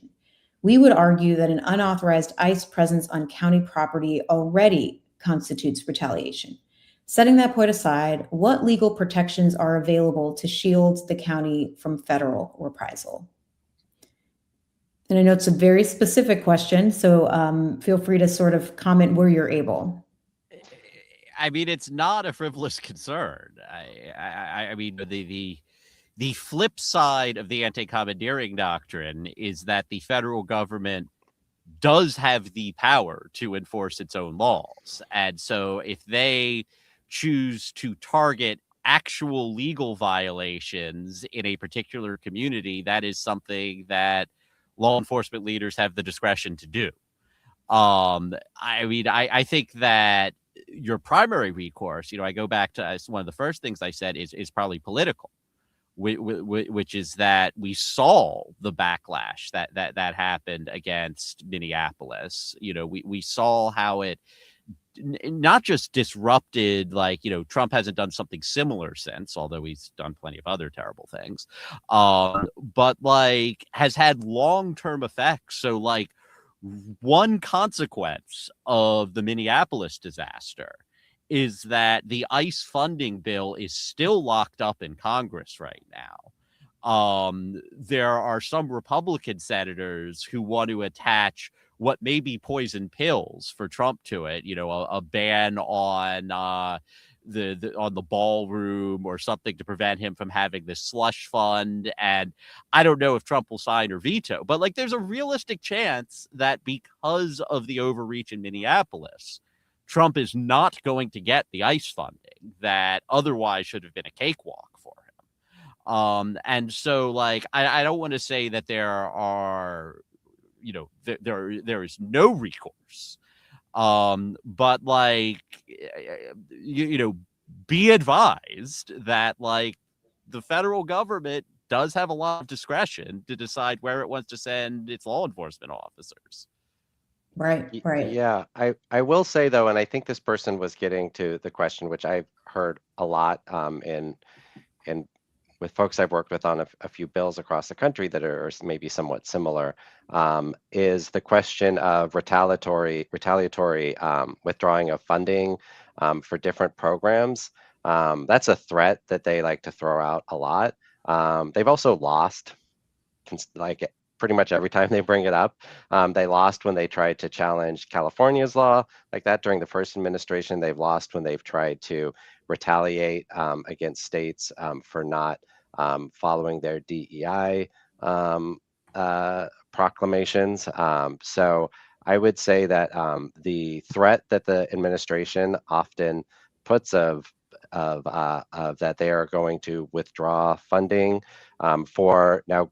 We would argue that an unauthorized ICE presence on county property already constitutes retaliation. Setting that point aside, what legal protections are available to shield the county from federal reprisal? And I know it's a very specific question, so feel free to sort of comment where you're able. I mean, it's not a frivolous concern. I mean, the flip side of the anti-commandeering doctrine is that the federal government does have the power to enforce its own laws. And so if they choose to target actual legal violations in a particular community, that is something that law enforcement leaders have the discretion to do. I think that your primary recourse, I go back to one of the first things I said is probably political. Which is that we saw the backlash that happened against Minneapolis. We saw how it not just disrupted, Trump hasn't done something similar since, although he's done plenty of other terrible things, but has had long-term effects. So One consequence of the Minneapolis disaster is that the ICE funding bill is still locked up in Congress right now. There are some Republican senators who want to attach what may be poison pills for Trump to it, a ban on the ballroom or something to prevent him from having this slush fund. And I don't know if Trump will sign or veto, but like there's a realistic chance that because of the overreach in Minneapolis, Trump is not going to get the ICE funding that otherwise should have been a cakewalk for him. And so like I don't want to say that there are, there is no recourse. But like, be advised that like the federal government does have a lot of discretion to decide where it wants to send its law enforcement officers. Right. Yeah, I will say though, and I think this person was getting to the question, which I've heard a lot in with folks I've worked with on a few bills across the country that are maybe somewhat similar, is the question of retaliatory withdrawing of funding for different programs. That's a threat that they like to throw out a lot. They've also lost, like pretty much every time they bring it up. They lost when they tried to challenge California's law like that during the first administration. They've lost when they've tried to retaliate against states for not following their DEI proclamations. So I would say that the threat that the administration often puts of that they are going to withdraw funding for now.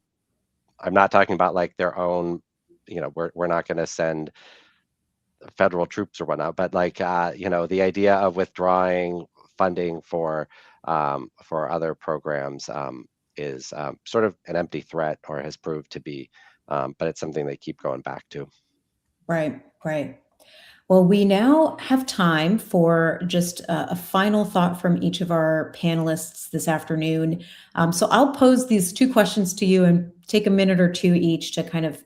I'm not talking about like their own, we're not going to send federal troops or whatnot, but like, the idea of withdrawing funding for other programs is sort of an empty threat, or has proved to be, but it's something they keep going back to. Right. Well, we now have time for just a final thought from each of our panelists this afternoon. So I'll pose these two questions to you and take a minute or two each to kind of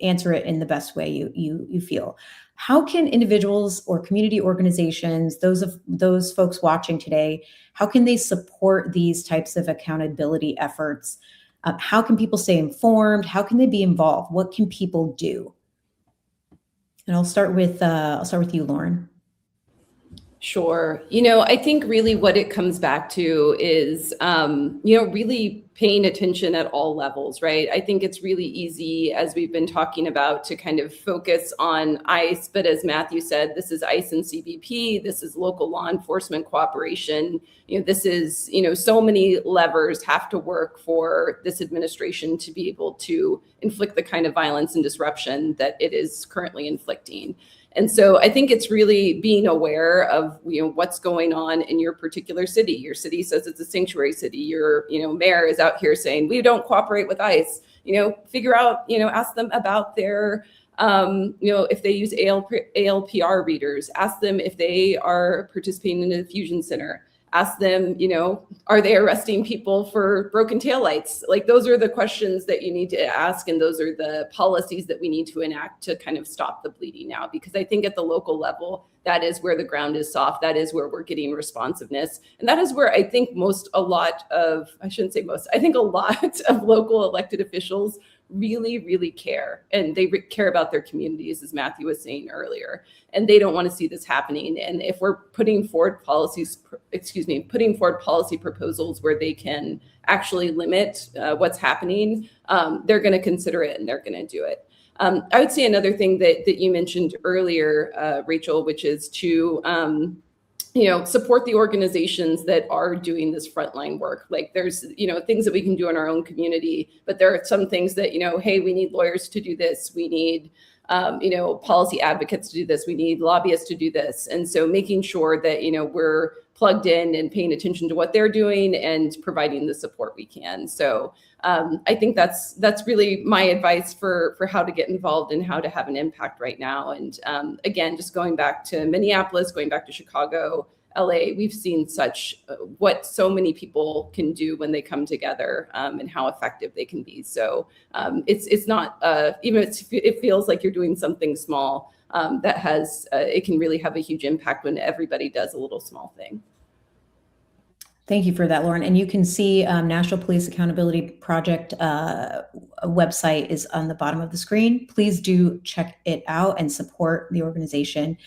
answer it in the best way you feel. How can individuals or community organizations, those folks watching today, how can they support these types of accountability efforts? How can people stay informed? How can they be involved? What can people do? And I'll start with you, Lauren. Sure. I think really what it comes back to is, really paying attention at all levels, right? I think it's really easy, as we've been talking about, to kind of focus on ICE. But as Matthew said, this is ICE and CBP. This is local law enforcement cooperation. This is, so many levers have to work for this administration to be able to inflict the kind of violence and disruption that it is currently inflicting. And so I think it's really being aware of, what's going on in your particular city. Your city says it's a sanctuary city. Your, mayor is out here saying, we don't cooperate with ICE. Figure out, ask them about their, if they use ALPR readers, ask them if they are participating in a fusion center. Ask them, are they arresting people for broken taillights? Like, those are the questions that you need to ask. And those are the policies that we need to enact to kind of stop the bleeding now. Because I think at the local level, that is where the ground is soft. That is where we're getting responsiveness. And that is where I think a lot of local elected officials really, really care. And they care about their communities, as Matthew was saying earlier. And they don't want to see this happening. And if we're putting forward policy proposals where they can actually limit what's happening, they're going to consider it and they're going to do it. I would say another thing that you mentioned earlier, Rachel, which is to support the organizations that are doing this frontline work. Like, there's, things that we can do in our own community, but there are some things that, hey, we need lawyers to do this. We need, policy advocates to do this. We need lobbyists to do this. And so making sure that, we're plugged in and paying attention to what they're doing and providing the support we can. So I think that's really my advice for how to get involved and how to have an impact right now. And again, just going back to Minneapolis, going back to Chicago, LA, we've seen such what so many people can do when they come together, and how effective they can be. So it's not even if it feels like you're doing something small, that has it can really have a huge impact when everybody does a little small thing. Thank you for that, Lauren. And you can see National Police Accountability Project website is on the bottom of the screen. Please do check it out and support the organization.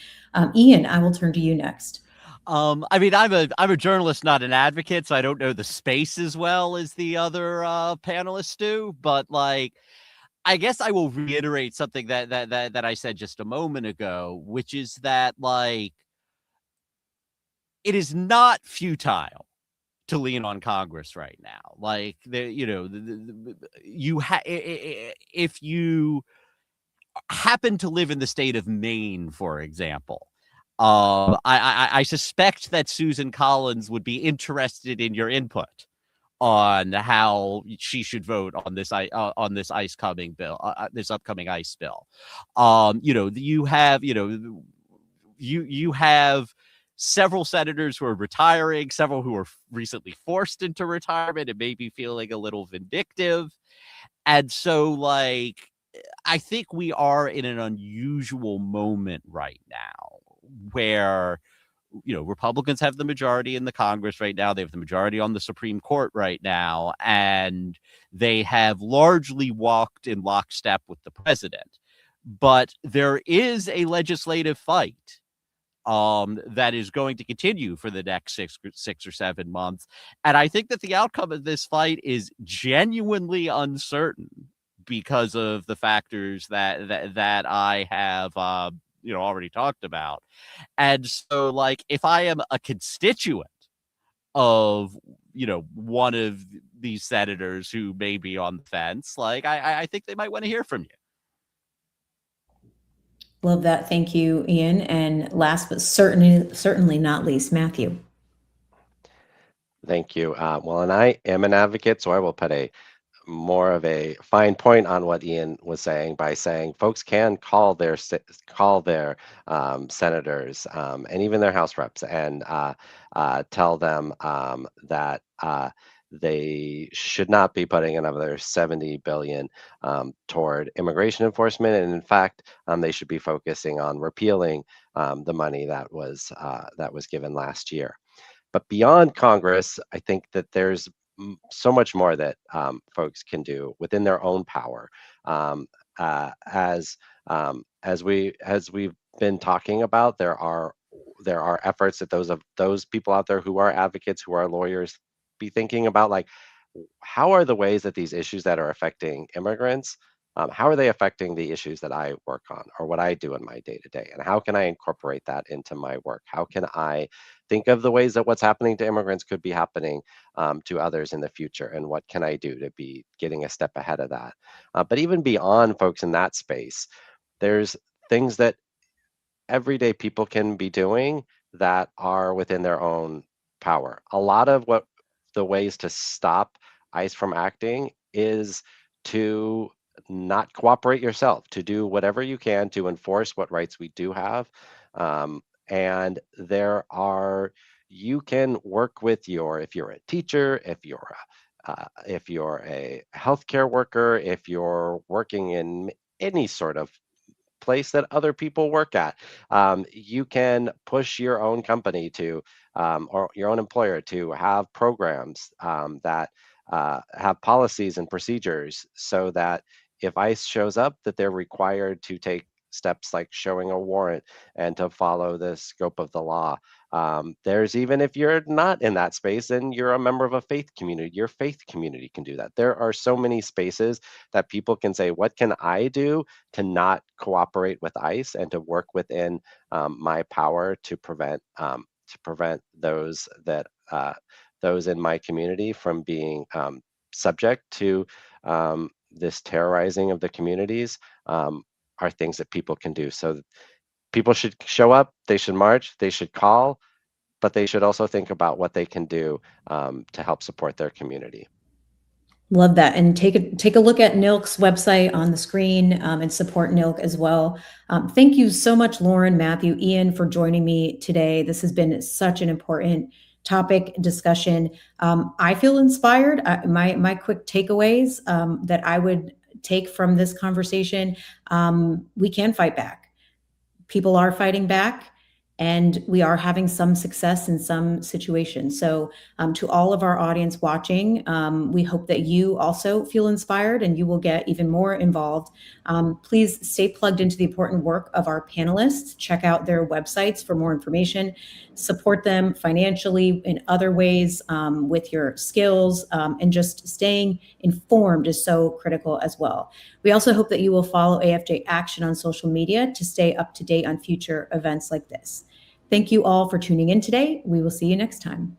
Ian, I will turn to you next. I mean, I'm a journalist, not an advocate, so I don't know the space as well as the other panelists do. But like, I guess I will reiterate something that I said just a moment ago, which is that like, it is not futile to lean on Congress right now. Like, if you happen to live in the state of Maine, for example, I suspect that Susan Collins would be interested in your input on how she should vote on this ICE coming bill, this upcoming ICE bill. You have several senators who are retiring, several who are recently forced into retirement and maybe feeling a little vindictive. And so, like, I think we are in an unusual moment right now where, Republicans have the majority in the Congress right now. They have the majority on the Supreme Court right now, and they have largely walked in lockstep with the president. But there is a legislative fight that is going to continue for the next six or 7 months. And I think that the outcome of this fight is genuinely uncertain because of the factors that I have already talked about. And so, like, if I am a constituent of one of these senators who may be on the fence, like, I think they might want to hear from you. Love that. Thank you, Ian. And last but certainly not least, Matthew. Thank you. Well, and I am an advocate, so I will put more of a fine point on what Ian was saying by saying folks can call their senators and even their House reps and tell them that they should not be putting another $70 billion toward immigration enforcement, and in fact, they should be focusing on repealing the money that was given last year. But beyond Congress, I think that there's so much more that folks can do within their own power. As we've been talking about, there are efforts that those people out there who are advocates, who are lawyers, be thinking about, like, how are the ways that these issues that are affecting immigrants, how are they affecting the issues that I work on or what I do in my day-to-day, and how can I incorporate that into my work? How can I think of the ways that what's happening to immigrants could be happening to others in the future, and what can I do to be getting a step ahead of that? But even beyond folks in that space, there's things that everyday people can be doing that are within their own power. A lot of what the ways to stop ICE from acting is to not cooperate yourself, to do whatever you can to enforce what rights we do have. And you can work with if you're a teacher, if you're a healthcare worker, if you're working in any sort of place that other people work at, you can push your own company or your own employer to have programs that have policies and procedures so that if ICE shows up, that they're required to take steps like showing a warrant and to follow the scope of the law. There's even if you're not in that space and you're a member of a faith community, your faith community can do that. There are so many spaces that people can say, what can I do to not cooperate with ICE and to work within my power to prevent those in my community from being subject to this terrorizing of the communities, are things that people can do. So people should show up, they should march, they should call, but they should also think about what they can do to help support their community. Love that. And take a look at NILC's website on the screen, and support NILC as well. Thank you so much, Lauren, Matthew, Ian, for joining me today. This has been such an important topic discussion. I feel inspired. My quick takeaways that I would take from this conversation: we can fight back. People are fighting back, and we are having some success in some situations. So to all of our audience watching, we hope that you also feel inspired and you will get even more involved. Please stay plugged into the important work of our panelists. Check out their websites for more information. Support them financially in other ways, with your skills, and just staying informed is so critical as well. We also hope that you will follow AFJ Action on social media to stay up to date on future events like this. Thank you all for tuning in today. We will see you next time.